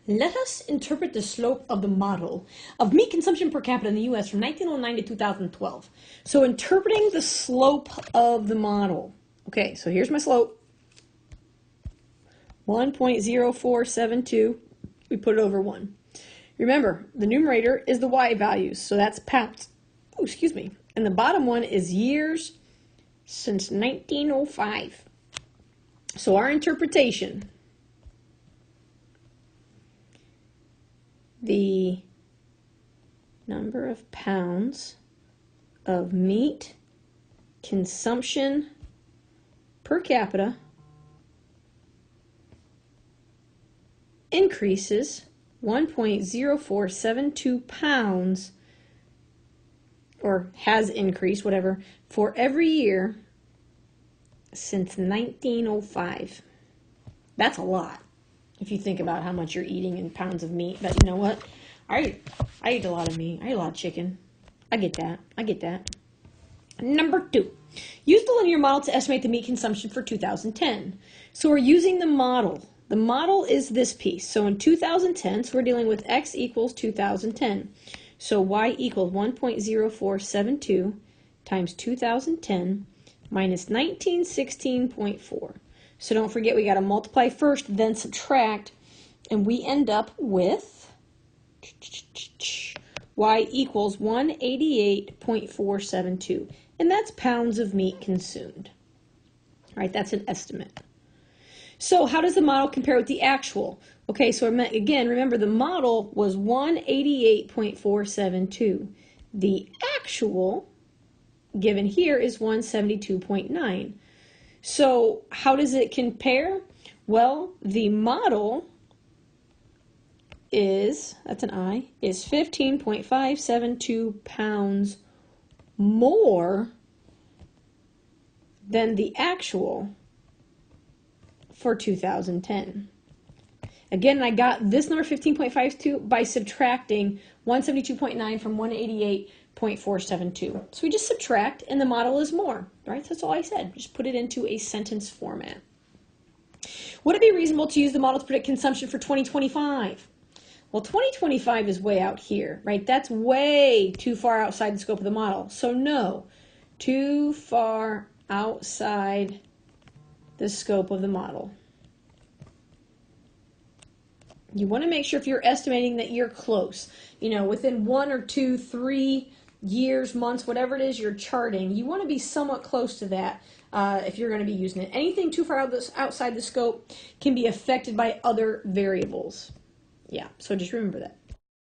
Let us interpret the slope of the model of meat consumption per capita in the U.S. from 1909 to 2012. So interpreting the slope of the model. Okay, so here's my slope. 1.0472. We put it over 1. Remember, the numerator is the y values, so that's pounds. Oh, excuse me. And the bottom one is years since 1905. So our interpretation, the number of pounds of meat consumption per capita increases 1.0472 pounds, or has increased, whatever, for every year since 1905. That's a lot if you think about how much you're eating in pounds of meat. But you know what? I eat a lot of meat. I eat a lot of chicken. I get that. Number 2. Use the linear model to estimate the meat consumption for 2010. So we're using the model. The model is this piece. So in 2010, so we're dealing with x equals 2010. So y equals 1.0472 times 2010 minus 1916.4. So don't forget, we got to multiply first, then subtract, and we end up with y equals 188.472. And that's pounds of meat consumed. All right, that's an estimate. So how does the model compare with the actual? Okay, so again, remember the model was 188.472. The actual given here is 172.9. So how does it compare? Well, the model is, that's an I, is 15.572 pounds more than the actual for 2010. Again, I got this number 15.52 by subtracting 172.9 from 188.472. So we just subtract and the model is more, right? That's all I said. Just put it into a sentence format. Would it be reasonable to use the model to predict consumption for 2025? Well, 2025 is way out here, right? That's way too far outside the scope of the model. So no, too far outside the scope of the model. You want to make sure if you're estimating that you're close, you know, within 1 or 2, 3 years, months, whatever it is you're charting, you want to be somewhat close to that if you're going to be using it. Anything too far outside the scope can be affected by other variables. Yeah, so just remember that.